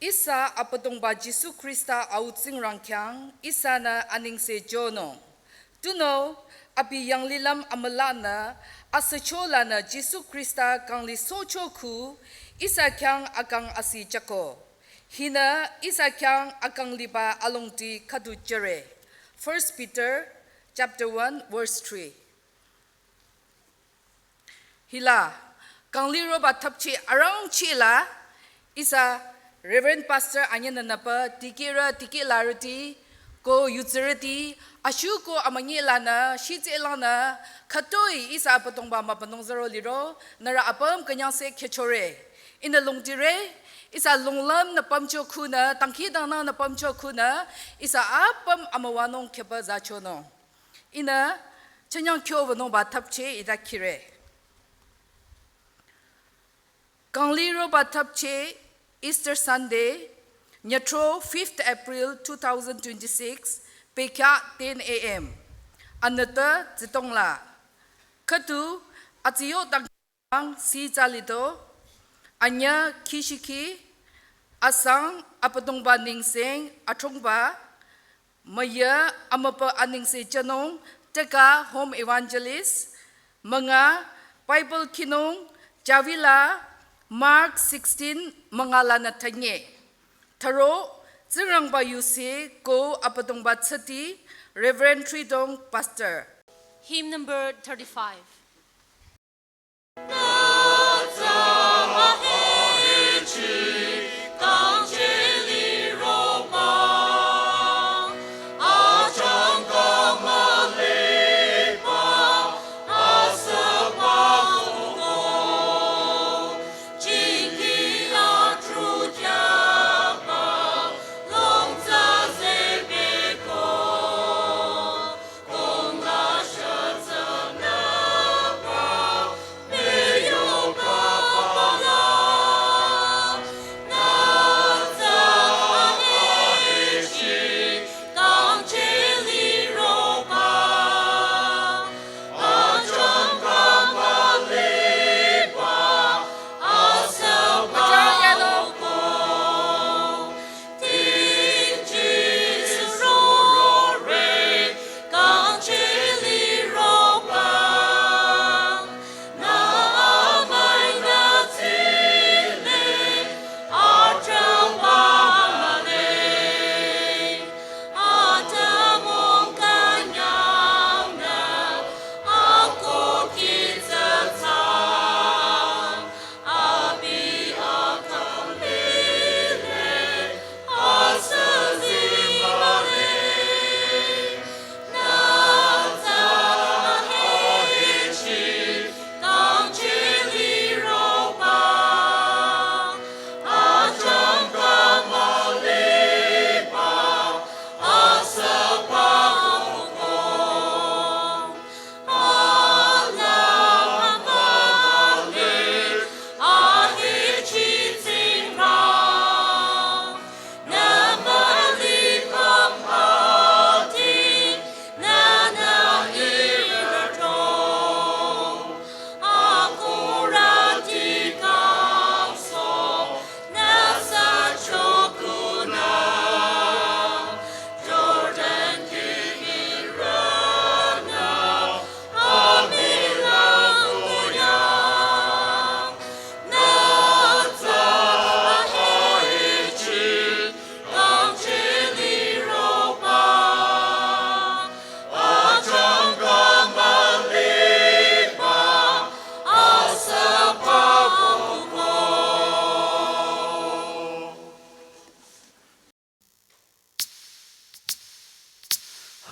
Isa apatong ba Jesu Krista autsing rangkyang, isa na aning se jono. Tuno, api yang lilam amalana, asachola na Jesu Krista kang li sochoku, isa kyang akang asi chako. Hina isa kyang akang liba alongti kadu jere. 1 Peter chapter 1 verse 3. Hila, kang li roba tapchi arang chila, isa Reverend Pastor anya nanapa tikira tikilarity ko utility ashu ko amangilana shitelana khatoi isa patong ba mapanong zaro liro nara apam kanyang se khechore in the longtire isa longlam na pamcho kuna tangki dana na pamcho kuna isa apam amawanong kheba zachono ina chanyang kyo wono ba tapche ida kire kangliro ba tapche Easter Sunday, Nyatro 5th April 2026, Pekya 10 a.m. Anata Zitongla. Katu Atiyo Tang Si Jalito, Anya Kishiki, Asang Apatongba Ningseng, Atongba, Maya Amapa Aningse Janong, Teka Home Evangelist, Mga Bible Kinong, Javila, Mark 16 mangalana tanye. Taro zirang bayusi ko apatong batsati Reverend Thridong Pastor. Hymn number 35.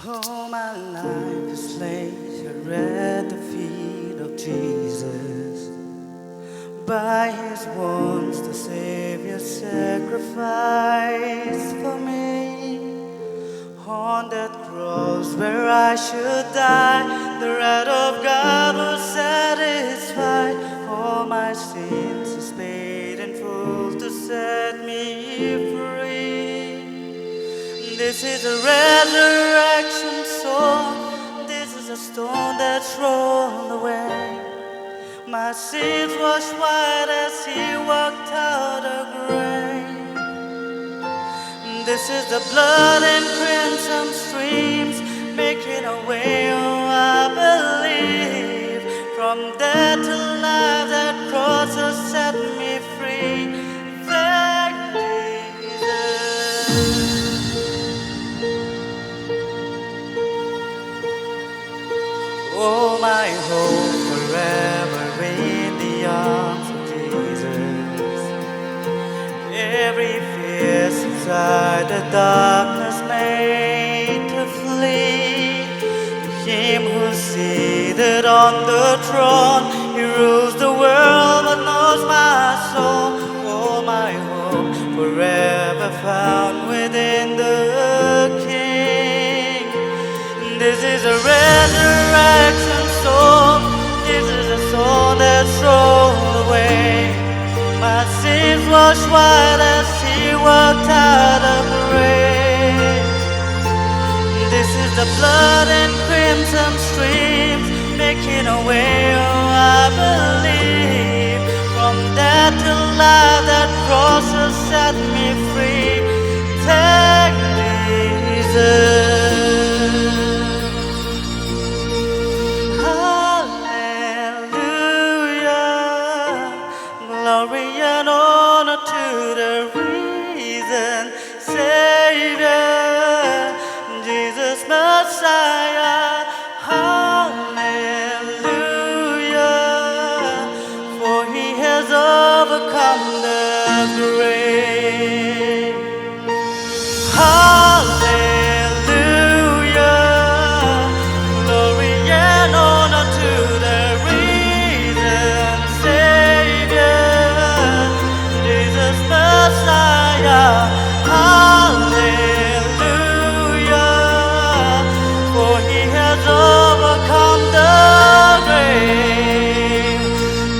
All my life is laid here at the feet of Jesus. By his wounds the Savior sacrificed for me. On that cross where I should die, the wrath of God was satisfied. All my sins is paid in full to set me free. This is a resurrection song. This is a stone that's rolled away. My sins washed white as he walked out the grave. This is the blood and crimson streams making a way, oh I believe. From death to life, that cross has set me free. Thank Jesus. Oh, my hope forever in the arms of Jesus. Every fear inside the darkness made to flee. Him who's seated on the throne, He rules the world but knows my soul. Oh, my hope forever found within the King. This is a resurrection soul. This is a soul that's rolled away. My sins washed white as He walked out of the grave. This is the blood and crimson streams making a way, oh I believe. From death to life, that cross has set me free. Thank Jesus. Glory and honor to the risen Savior, Jesus Messiah. Hallelujah, for He has overcome the grave. Hallelujah, glory and honor to the risen Savior, Jesus Messiah. Hallelujah, for He has overcome the grave.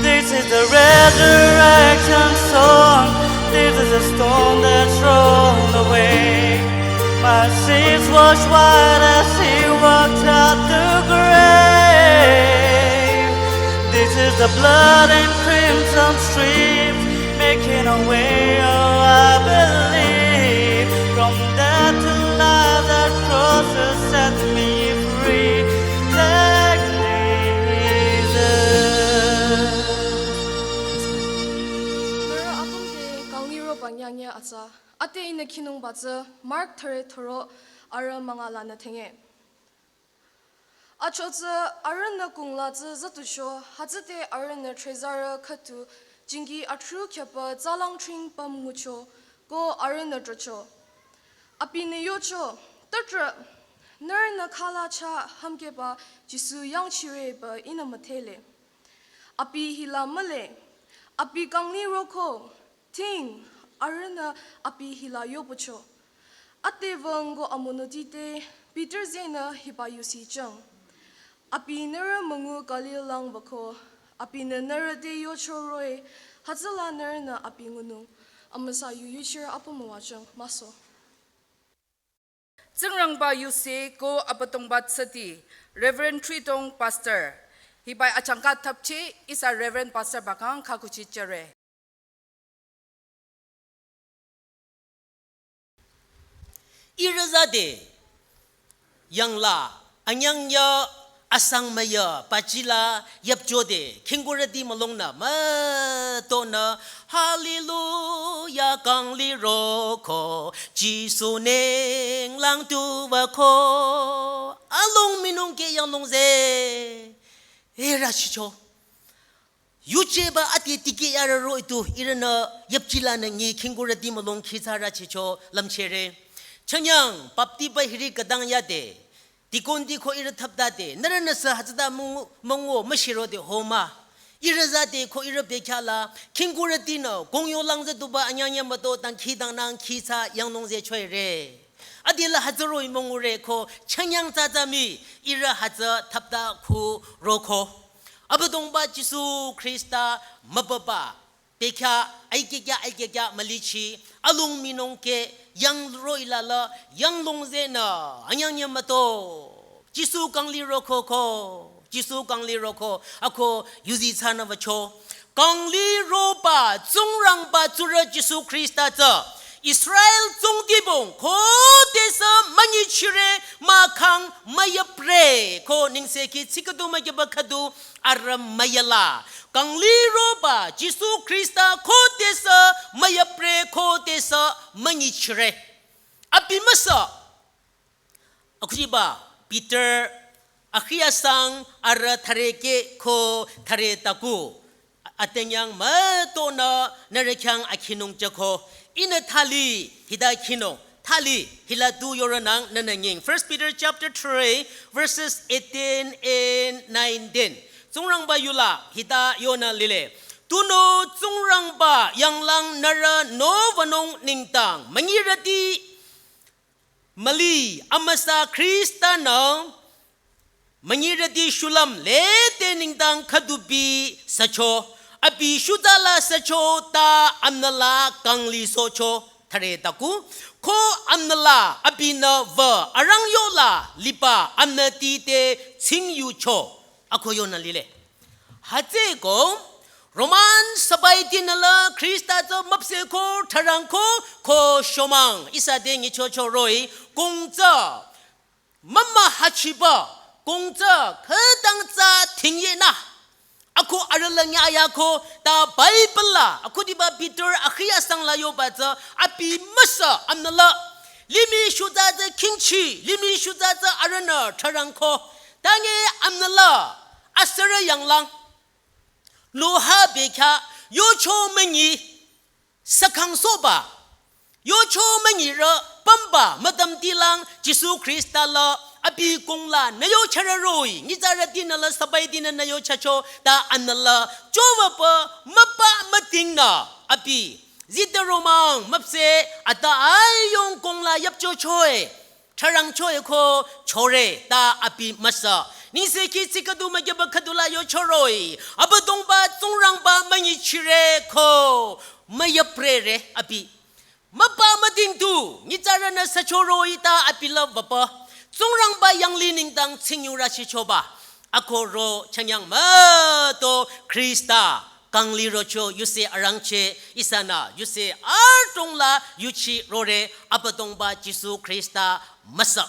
This is the resurrection song. This is a stone that's rolled away. My sins washed white as He walked out the grave. This is the blood and crimson streams making a way, oh I believe. From death to life, that cross has set me free. Thank Jesus. Mera apum ke kangliro bangyangya acha ate ina kinung bacha mark thare thoro ara mangala na thenge achocha arana kungla cha zatusho hajate arana trezara khatu jingi atru kyapa zalang tring pamucho go arana trocho apine yocho tatra narna khala cha hamke ba jisu yang chire ba ina mathele api hila male api kangli roko ting arana api hila yobucho ate vango amonotite Peter zena hiba yusi chang api nara mangu kalilang bako api nara de yochoroi hazala nara api ngunu amasa yuchir apamawachang maso Zengrang ba yuse ko apatong bat sati Reverend Thridong Pastor. Hibai achangka tapche isa Reverend Pastor bakang kakuchi chere. Irazade yang la anyang ya asang maya pachila yapjode kingurati malongna ma to na hallelujah kangli roko jisu neng lang tu wa ko along minong ke yang nong ze era chicho yucheba ati tiki ara ro itu irana yapchila na ngi kingurati malong khizara chicho lamchere 청양 밥디바 히리 가당야데 디콘디 코 이르 탑다데 너르너서 하자다 멍오 머시로데 호마 이르자데 코 이르 베캬라 킹구르디노 공요랑자두바 안양야마도 당 키당낭 키사 양농제 최레 아딜라 하저로이 멍오레 코 청양자자미 이르 하저 탑다 쿠 로코 아바동바 지수 크리스타 마바바 베캬 아이게갸 말리치 알롱미농케 yang roi lala yang longzena anyang mato jisu kangli roko ko jisu kangli roko ako yuzi chana wacho kangli roba zungrang ba zura jisu krista za อิสราเอลจงที่บงโคเตสมันยิชิเรมาคังมายเปรโคนิงเซกิซิกดูมาเก็บคดูอารมายลากังลีโรบาจิสุคริสตาโคเตสมายเปรโคเตสมันยิชิเรอภิมัสอคุจิบาปีเตอร์อาคิยาสังอารทะเรเกโคทะเรตะกูอัตยังมาโตนะนรคังอคินงจะโคอินทาลีฮิดาคินงทาลีฮิลาดูยอรนังนันยิง First Peter chapter 3 verses 18 and 19จงรังบายุลาฮิดาโยนาลิเลตุโนจงรังบายังลังนรโนวนงนิงตังมัญิรติมลีอมสาคริสตานังมัญิรติชุลัมเลเตนิงตังคดุบีสัจโชอภิชุดาลาสัจโชตาอัมนลากังลีโซโชทะเรตะกูโคอัมนลาอภินาเวอรังโยลาลิปาอัมนตีเตชิงยูโชอะโคโยนาลิเลฮัจเจโกโรมันสบายดินละคริสต์จะมับเสโคทารังโคชมังอิสาเดงิโชโชโรยกงจ้ามัมมาฮัชิบะกงจ้าเคตังจ้าทิ้งเยนะaku aralanya ayako ta bible la aku di ba peter akhia sang la yo ba za api masa amnala limi shuda za kinchi limi shuda za arana tharangko tange amnala asara yanglang loha bekha yo cho mengi sakang soba yo cho mengi ra pamba madam tilang jisu krista la api kongla nayo chararoi ni zaratin la sabaidin nayo chacho ta anala jowa pa mapa matingna api zidaromang mapse ata ayong kongla yapcho choe charang choe ko chore ta api masa ni se ki sikadu magyaba khadula yo choroi abadong ba tungrang ba mangi chire ko mayaprere api mapa mating tu ni zarana sachoroi ta api love ba zongrang ba yang lining dang chingyu ra chi choba akoro changyang ma to krista kangli ro cho yuse arangche isana yuse artong la yuchi rore apadong ba jisu krista masa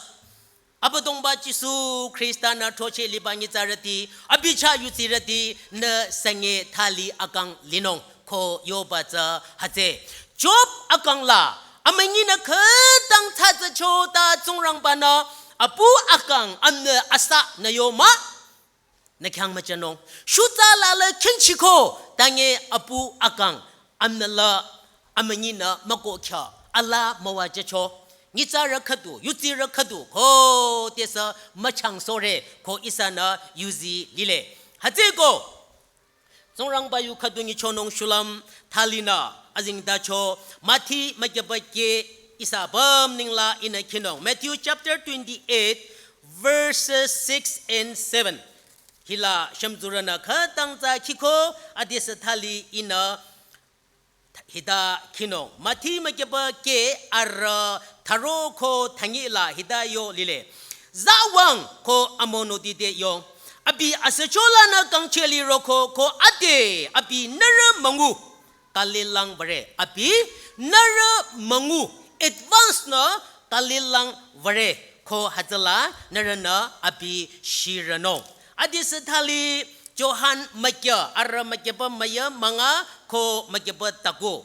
apadong ba jisu krista na thoche libangi zarati abicha yusirati na sange thali akang linong ko yoba za haje job akang la amangi na khadang tha za cho ta zongrang ba na apu akang amne asa na yoma na kyang machanong shuta la la kinchiko tange apu akang amne la amangi na mako kya ala mawaje cho ngitsa rakhadu yuti rakhadu ko tesa machang sore ko isana yuzi lile haje ko zongrang bayu khadu ngi chonong shulam thalina azing da cho mathi magyabake Isabam ningla in a kinong. Matthew chapter 28 verses 6 and 7. Hila shamzurana khatang za kiko adisa thali in a hida kinong. Mati magyaba ke ara tharo ko thangila hidayo lile. Zawang ko amono dide yong. Abi asachola na kangcheli roko ko ate abi nara mangu kalilang bare. Abi nara mangu advance na talilang vare ko hadala narana api shirano adis thali johan makya ara makya pa maya manga ko makya pa tago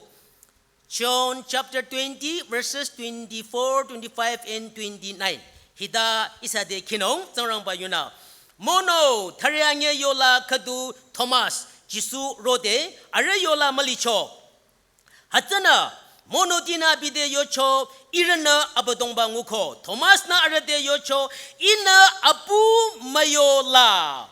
John chapter 20 verses 24 25 and 29 hida isade kinong zongrang ba yuna mono tharyangye yola khadu Thomas jisu rode are yola malicho hatana Monodina bide yocho irana abadongba nguko Thomas na arade yocho ina apu mayola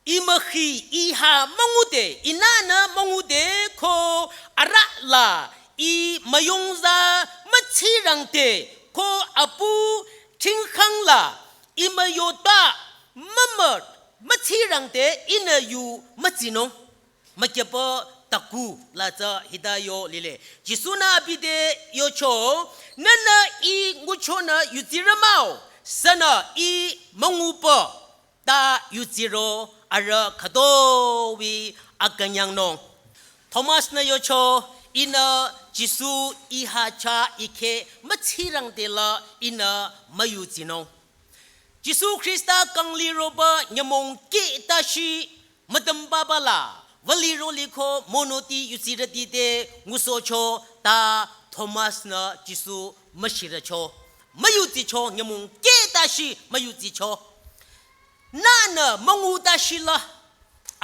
imahi iha mangude inana mangude ko arala i mayongza machirangte ko apu tingkhangla imayota mamat machirangte ina yu machino makyapa taku laza hidayo lile jisuna bide yocho nana I nguchona yuziramao sana I mangupa ta yuziro ara kadowi akanyang nong Thomas na yocho ina จิสูอีหาชาอีเคมัชีรังเดลอินามาอยู่จีนงจิสูคริสต์กังลีโรบะยมงเกตาชีมดัมบาบาลาวลีโรลิโคโมโนตียุสิรติเตงูโซโชตาโทมัสนะจิสูมัชิระโชมาอยู่จีโชยมงเกตาชีมาอยู่จีโชนั่นมงูตาชิละ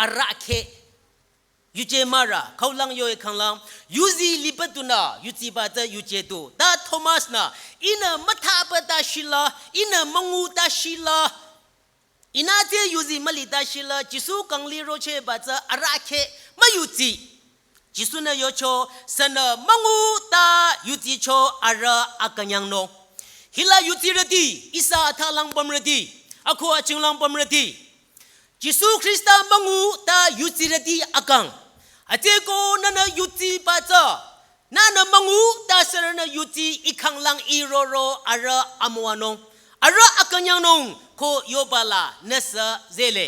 อาระเคยูเจมาระเขาลังโยเอขังลังยูซีลิปตุนายูจีบาเตยูเจตุตาโทมัสนะอินะมัทาปตาชิลาอินะมงูตาชิลาอินาเตยูซีมาลิตาชิลาจิสุกังลีโรเชบาเตอาระเคมายูจีจิสุนะโยโชสนะมงูตายูจีโชอาระอากันยังโนฮิลายูจีรตีอิสาทาลังบอมรตีอะโคอาจิงลังบอมรตีจิสุคริสต์มงูตายูจีรตีอากังอาเจโกนันยูจีปาจานันมงูตาสรณยูจีอีขังลังอีโรโรอาระอามวานงอาระอากันยังนงโคโยบาลาเนสเซเล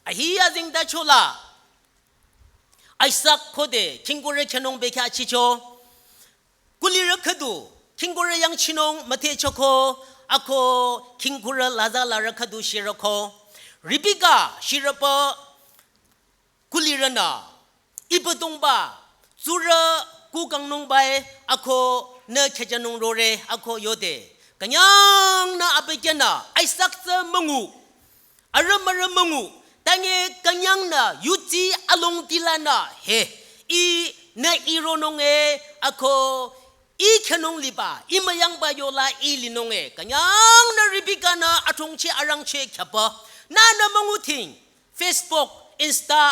อหิยาจิงตาโชลาไอซักโคเดคิงกุเรชนงเบคาชิโชกุลิรักขดูคิงกุเรยังชินงมาเทโชโคอะโคคิงกุเรลาซาลารักขดูชิรโคริบิกาชิรปะกุลิรนาอีปตุงบาจูระกูกังนงไปอะโคเนเขจนงโรเรอะโคโยเดกันยังนาอเปเกนาไอซักเซมงูอารมารมงูแต่เงกันยังนายูจีอลงติลานาเฮอีเนอีโรนงเออะโคอีขนงลิบาอีมายังบาโยลาอีลินงเอกันยังนาริบิกานาอะทงเชอารังเชขปะนานามังอุทิง Facebook Insta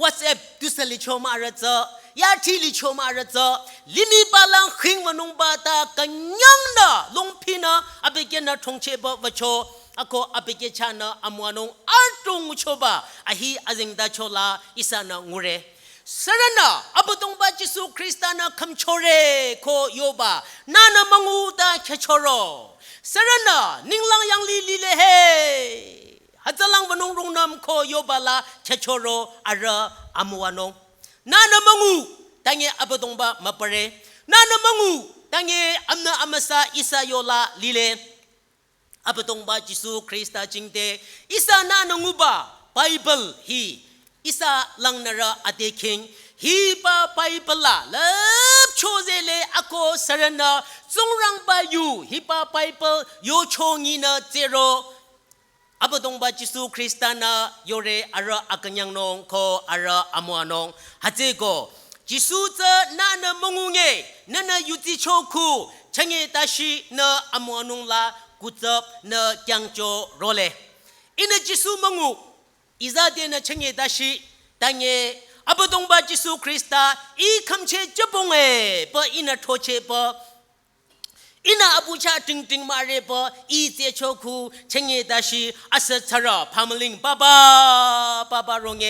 WhatsApp ตุสลิโชมาระเจยาทีลิโชมาระเจลิมีบาลังขิงวนงบาตากันยังนาลงพินาอเปเกนาทงเชบวโชอะโคอเปเกชานาอมวานงอัลตุงโชบาอะฮีอะซิงดาโชลาอิสานางูเรสรณะอัปตงบาจิสุคริสตานาคัมโชเรโคโยบานานามังอูตาเคโชโรสรณะนิงลังยังลีเลเฮฮัจลังวนงรงนำโคโยบาลาเชโชโรอาระอามวานงนานามังอูตังเงอัปตงบามาปะเรนานามังอูตังเงอัมนาอัมสาอิสาโยลาลีเลอัปตงบาจิสุคริสตาจิงเตอิสานานางูบาไบเบิลฮีอิสาลังนาระอเตคิงฮีปาไบเบิลลาเลบโชเซเลอะโคสรณะจงรังบายูฮีปาไบเบิลโยโชงีนาเจโรอัปตงบาจิสุคริสตานาโยเรอาระอากันยังนงโคอาระอามวานงฮัจเจโกจิสุเจนานามังุเงนานายูจิโชคูชะเงตาชินาอามวานงลากุจบนาจังโจโรเลอินจิสุมังุอิซาเดนาชะเงตาชิตังเงอัปตงบาจิสุคริสตาอีคัมเชจปงเอปะอินาโทเชปะอินาอบูชาติงติงมาเรปะอีเจโชคูเชงเงตาชีอาศัทระพามลิงบาบารงเง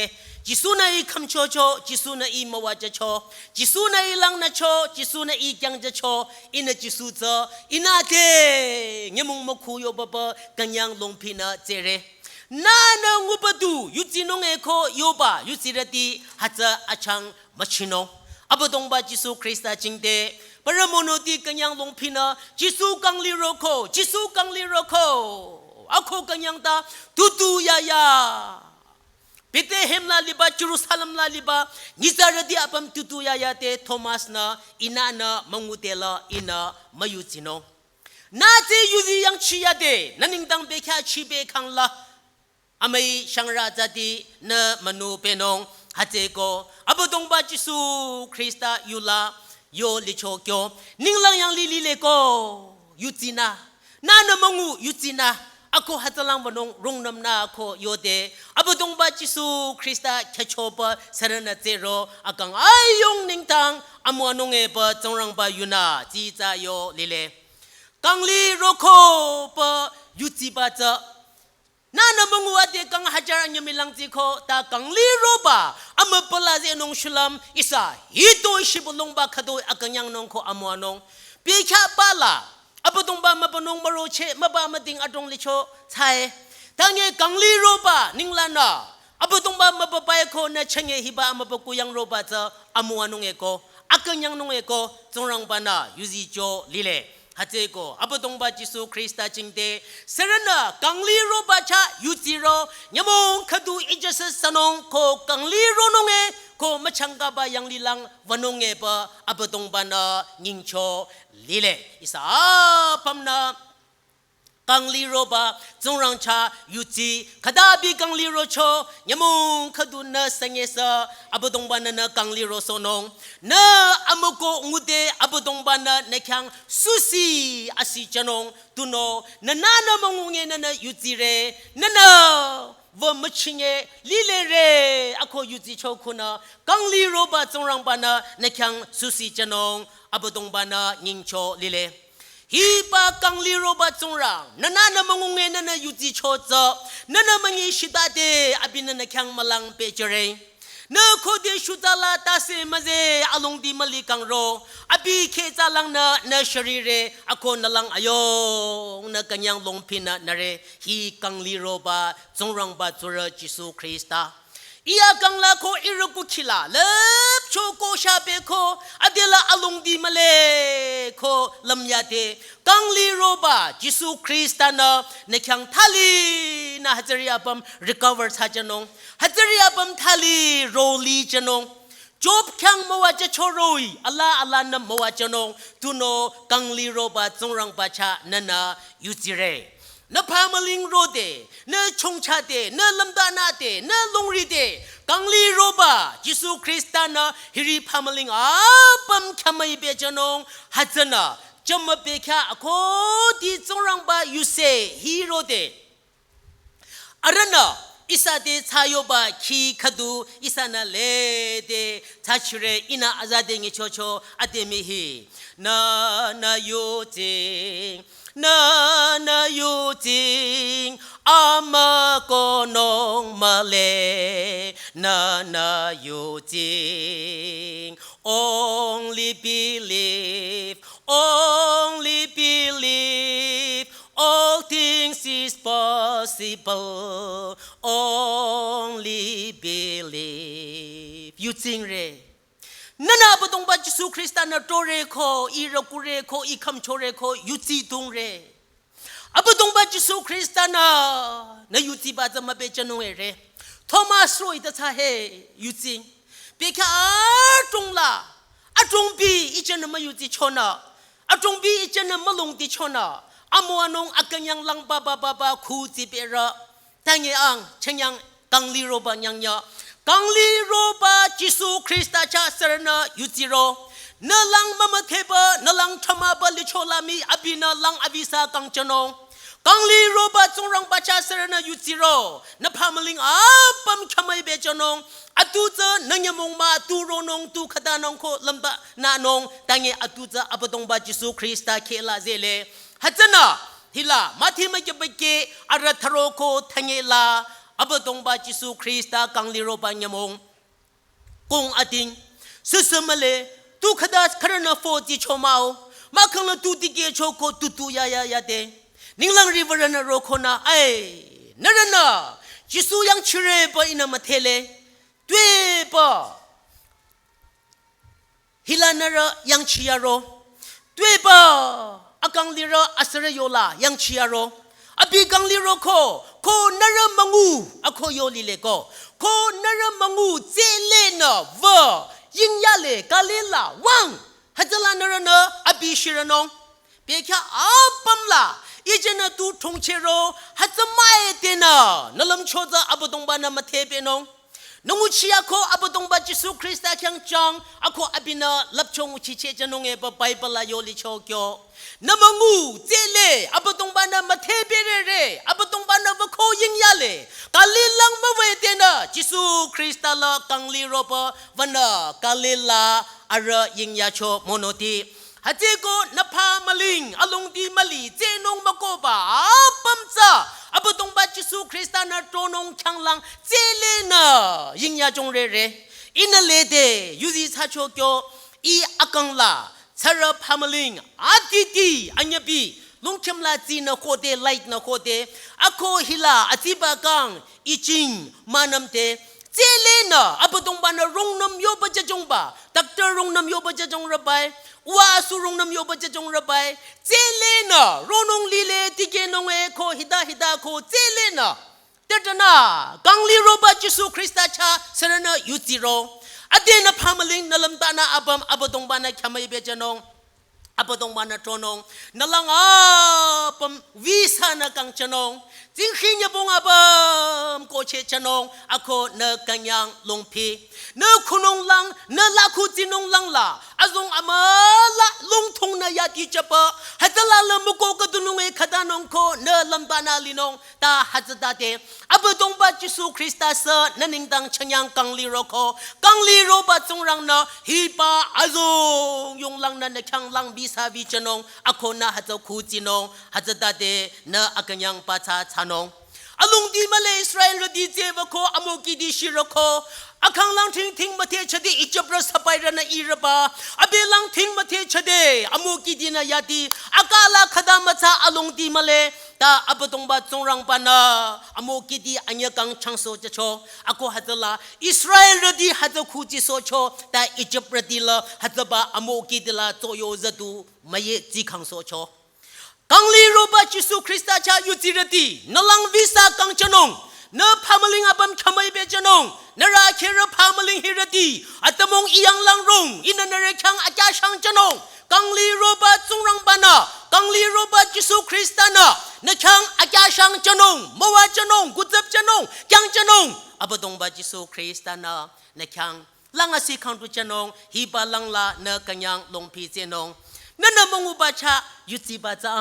จิสุนัยคัมโชโชจิสุนัยมาวาจโชจิสุนัยลังนาโชจิสุนัยจังจโชอินาจิสุเจอินาเกเงมุงมคูโยบะกันยังลงพินาเจเรนานางูปดูยุจินงเอโคโยบายุจิรติฮัจอาชังมัชิโนอัปตงบาจิสุคริสตาจิงเตปรโมโนติกันยังลงพินาจิสุกังลิโรโคจิสุกังลิโรโคอะโคกันยังตาตุยายาเบเธเฮมลาลิบาเยรูซาเล็มลาลิบานิซาระดีอัปมตุยายาเตโทมัสนาอินานามังอุเตลาอินามายุจิโนนาเจยูซียังชียาเดนันนิงตังเบคาชีเบคังลาอเมย์ชังราจติเนมนูเปนงฮัจเจโกอัปตงบาจิสุคริสตายูลาโยลิโชโกนิงลังยังลีเลโกยูจินานานามังอูยูจินาอะโคฮัตลังวนงรงนำนาโคโยเดอัปตงบาจิสุคริสตาเคโชปะสรณะเจโรอะกังไอยงนิงตังอมวนงเอปะจงรังบายูนาจีจาโยลิเลกังลีโรโคปะยูจิบาจานานามังวัดเดกังฮัจารัญมิลังจิโคตากังลีโรบาอเมปลาเจนงชุลัมอิสาฮิโตชิบุลงบาคโดอากังยังนงโคอมวานงปีชาบาลาอัปตงบามาปนงมาโรเชมาบามาติงอดงลิโชไทยทางเงกังลีโรบานิงลานาอัปตงบามาปะไปโคนะชะเงฮิบามาปะกุยังโรบาจะอมวานงเอโก อากันยังนงเอโกจงรังปานายูซีโจลิเลฮัจเจโกอับตงบาจิสุคริสต์จิงเตเสรนากังลีโรบาชายูจิโรยมงคดูอิจสสนงโคกังลีโรนงเอโคมะชังกาบายังลีลังวันงเอปะอับตงบานายิงโชลิเลอิสาพัมนากังลีโรบาจงรังชายูจีขดาบีกังลีโรโชยมงขดูเนสังเกสอับตงบานากังลีโรโซนงเนอมโกงูเดอับตงบานาในขังสุสีอาศิจนงตุโนนนานมงเงนยูจีเรนนาว่ามชิงเอลิเลเรอโคยูจีโชคุณากังลีโรบาจงรังบานาในขังสุสีจนงอับตงบานายิงโชลิเลฮีปากังลีโรบาจงรังนานามงงเงนยูจีโชจนานามงีชิตาเดอบินนขังมลังเปเจเรนโคเดชุตาลาตาเซมาเซอลงดีมลีกังโรอบิเคจาลังนชรีเรอโคนลังอโยนกันยังลงพินานาเรฮีกังลีโรบาจงรังบาจุระจิสุคริสตาอียกังลาโคอิรุกุคิลาเล็บโชโกชาเบโคอเดลาอลงดีมาเลโคลำยาเตกังลีโรบาจิสุคริสตานาในขังทาลีนาฮัจริยาบัม recover ชาจนงฮัจริยาบัมทาลีโรลีจนงจบขังมวาจะโชรอยอัลลาอัลลานมวาจนงตุโนกังลีโรบาจงรังบาชานานายูจิเรนพามลิงโรเดนชงชาเดนลำดานาเดนลงรีเดกังลีโรบาจิสุคริสตานาฮิริพามลิงอาบัมขมายเบจนงฮัจนาจมเบคาโคดีจงรังบายูเซฮีโรเดอารันาอิสาเดชายบาคีขดูอิสานาเลเดทัชเรอินาอาซาเดงิโชโชอเดมิฮีนาโยเจนายูจิงอามาโกนงมาเลนายูจิง only believe all things is possible only believe ยูจิงเรนานาปตงบาจิสุคริสตานาโตเรโคอีรกุเรโคอีคัมโชเรโคยูจีตุงเรอปตงบาจิสุคริสตานายูจีบาจะมาเปจนงเรโทมัสโรอิตาชาเฮยูจิงเปคาตงลาอตงบีอีเจนมายูจีชนะอตงบีอีเจนมาลงติชนะอมัวนงอากันยังลังบาคูจิเประทั้งยังเชงยังกังลีโรบายังยากังลีโรบาจิสุคริสตาชาสรณะยูจิโรนลังมะมะเทบะนลังธรรมะบลิโชลามีอบินาลังอบิสากังจนงกังลีโรบาจงรังบาชาสรณะยูจิโรนพามลิงอาปัมขมายเบจนงอตุเจนังยมงมาตูโรนงตูขดานงโคลำบะนานงตังเงอตุเจอปตงบาจิสุคริสตาเคลาเซเลฮัจนะฮิลามาทิมะเกเบเกอารัทโรโคทังเงลาอับตงบาจิสุคริสตากังลีโรบาญมงกงอดิงสุสมเลตุขดาสครณโฟจิโชมาโอมาคังลตุติเกโชโคตุยายาเดนิงลังริเวรนโรโคนาไอนรนาจิสุยังชิเรบอินามาเทเลด้วยปะฮิลานระยังชิยาโรด้วยปะอากังลีระอัสเรโยลายังชิยาโรอบิกังลีโรโคนรมังูอโคโยลิเลโคนรมังูเจเลนะวะยิงยาเลกาเลลาวังฮัจลานรนะอบิชิรนงเปียกอาปัมลาอีเจนะตูทงเชโรฮัจมาเอเตนะนลัมโชซาอับตงบานะมาเทเปนงนงุชิยาโคอับตงบาจิสุคริสตาขังจังอโคอบินะลับชงอุชิเชจนงเอปะไบเบิลโยลิโชเกียวนมังูเจเลอับตงบานะมาเทเปเรเรอับตงบานะวะโคยิงยาเลกาลิลังมาเวเตนะจิสุคริสตาละกังลีโรปะวันนะกาลิลาอาระยิงยาโชโมโนติฮัจโกนพามลิงอลงดีมลีเจนงมะโกบาปัมซาอับตงบาจิสุคริสตานะโตนงขังลังเจเลนะยิงยาจงเรเรอินเลเดยูซิซาโชเกียวอีอากังลาซาระพามลิงอาติติอัญญบีลุงเข็มลาจีนะโคเดไลท์นะโคเดอโคฮิลาอจิบากังอีจิงมานำเตเจ เลนะอับตงบานะรงนำโยบจะจงบาตักเตอรงนำโยบจะจงระบายว่าสุรงนำโยบจะจงระบายเจเลนะโรนงลีเลติเกนงเอโคฮิดาโคเจเลนะเตตนากังลีโรบะจิสุคริสตาชาสรณะยุติโรอเดนะพามลิงนลัมตานาอับตงบานะขมัยเบจนงอับตงบานะตรนงนลังปมวิสานะกังชนงจิงขิญบงอับโกเชชนงอโคเนกันยังลงพีเนคุนงลังเนลาคูจินงลังลาอซงอมาละลงทงนายาติจปะฮัตลาลมโกกตุนงเอขดานงโคเนลัมบานาลินงตาฮัจดาเตอับตงบาจิสุคริสตาเซนนิงดังชยังกังลีโรโคกังลีโรบะจงรังนะฮีปาอซงยงลังนันขังลังบิสาวิจนงอโคนาฮัจคูจินงฮัจดาเตเนอกันยังปาชาชานงอลุงดีมาเลอิสราเอลดีเจวโคอโมกิดิชิโรโคอาคังลังทิ้งมาเทชดีอิจับรัสไปรนะอีระบาอเบลังทิ้งมาเทชดีอโมกิดินายาดีอากาลาขดามาชาอลุงดีมาเลตาอับตงบาจงรังปานาอโมกิดีอัญญกังชังโซจะโชอโคฮัตลาอิสราเอลดีฮัตคูจิโซโชตาอิจับรดีลฮัตบาอโมกิดิลาโตโยซะดูมาเยจิคังโซโชกังลีโรบะจิสุคริสตาชายุจิรตีนลังวิสากังชนงเนพามลิงอับมขมัยเบจนงนราเครพามลิงฮิรตีอัตมงอียังลังรงอินนเรชังอาจาชังจนงกังลีโรบะจงรังบานากังลีโรบะจิสุคริสตานานชังอาจาชังจนงมวาจนงกุจับจนงยังจนงอับดงบะจิสุคริสตานานชังลังอาศิคังตุจนงฮิบาลังลาเนกันยังลงพีเจนงนั่นมงอุบาชายุติบาจา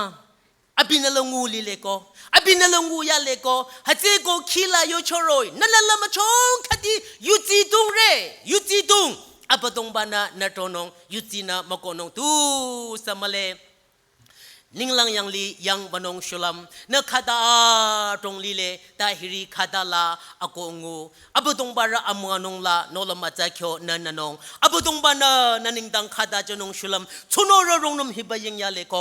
อบินลงูลีเลโกอบินลงูยาเลโกฮัจเจโกคีลาโยชโรยนั่นละมาชงคดียุติตุงเรยุติตุงอับตงบานานาตรนงยุตินามโกนงตูสมาเลนิงลังยังลียังบนงชุลัมเนคาดาตรงลีเลตาฮิริคาดาลาอโกงูอับตงบาระอมัวนงลาโนลมาจาเขียวนันนงอับตงบานานันิงดังคาดาจนงชุลัมชุนอรรงนมฮิบยังยาเลโก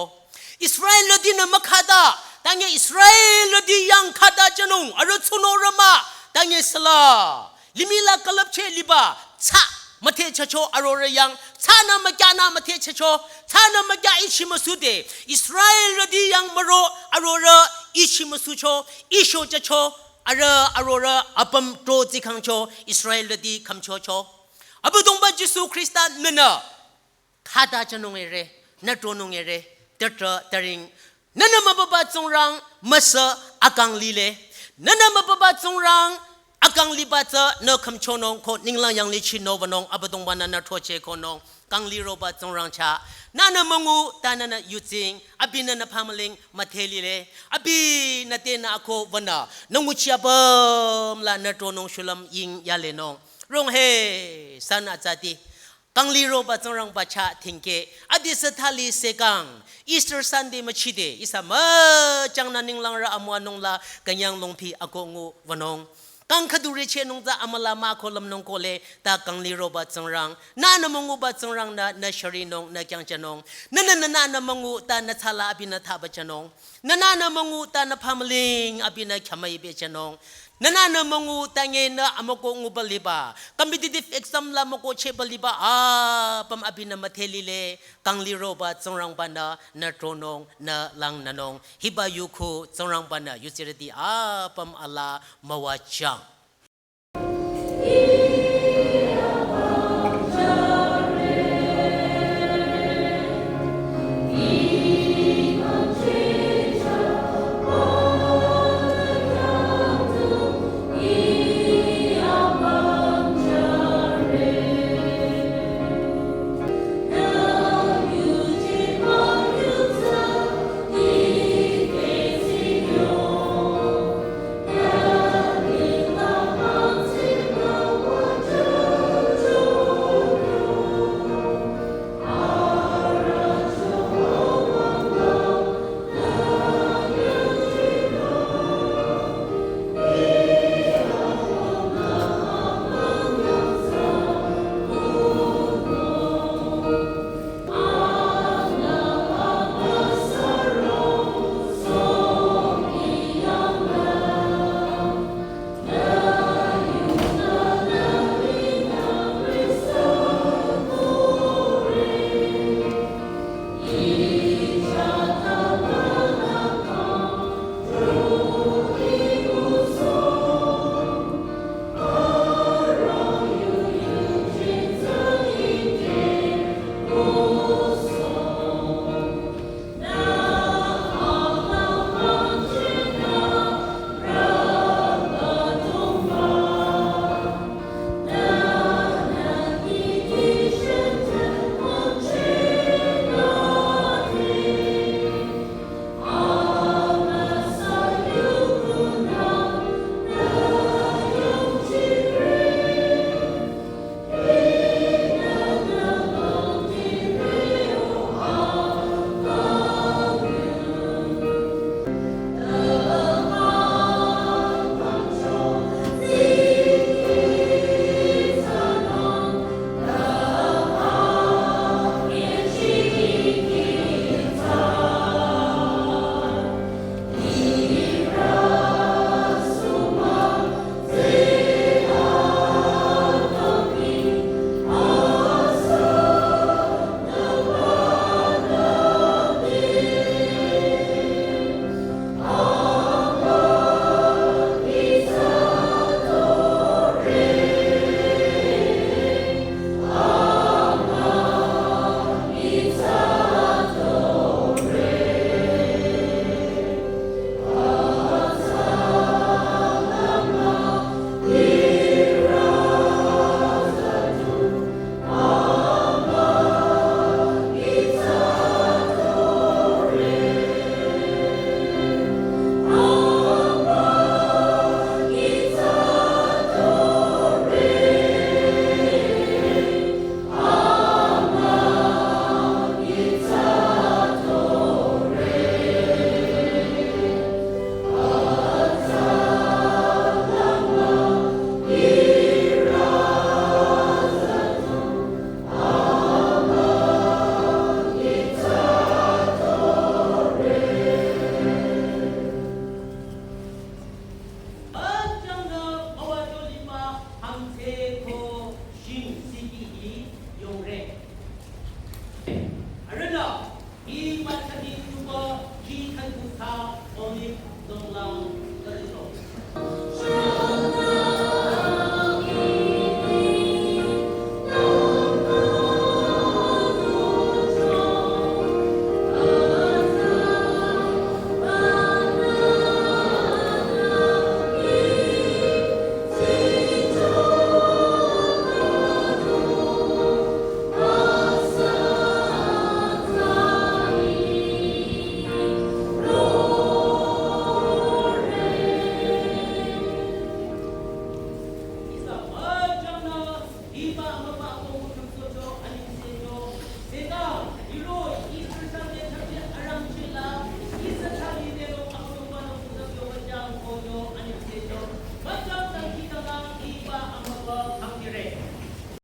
อิสราเอลดีนมาคาดาตั้งอิสราเอลดียังคาดาจนงอรชุนอรมาตั้งสลาลิมิลากลับเชลิบาชะมาเทชโชอารอยังชานามาจานามาเทชโชชานามาจาอิชิมาสุเดอิสราเอลดียังมโรอารออิชิมาสุโชอิโชจะโชอารออัปมโตจิคังโชอิสราเอลดีคัมโชโชอับดงบะจิสุคริสตานนนะคาดาจนงเอเรนัตโรนงเอเรเตตระตริงนั่นมาบะจงรังมัสอากังลีเลนั่นมาบะจงรังอากังลีบาเจเนคำชนงโคนิงลังยังลิชิโนบนงอับดงบานานาทัวเชโคนงกังลีโรบะจงรังชานั่นมงูตานันยุจิงอบินันพามลิงมาเทลีเลอบินาเตนาโควันนานงมุชยาบมลานาโตนงชุลัมยิงยาเลนงรงเฮสันอาจาติกังลีโรบะจงรังบาชาทิงเกอดิสทาลีเซกังอีสเตอร์ซันเดย์มาชิเดอิสามจังนันนิงลังระอมวานงลากันยังลงพีอโกงูวันงกังขดูเรเชนงจะอมลามาโคลมนงโคเลตากังลีโรบะจงรังนานมงูบะจงรังนาชรีนงนาจังจนงนมงูตานาทาลาอบินาทาบะจนงนมงูตานาพามลิงอบินาขมัยเบจนงนมงูตาเงนะอมโกงูบลิบาคัมบิดิฟเอ็กซัมลามโกเชบลิบาปมอบินามาเทลีเลกังลีโรบะจงรังบานานาโตนงนาลังนนงฮิบายุคูจงรังบานายุจิรติปมอลามาวาจัง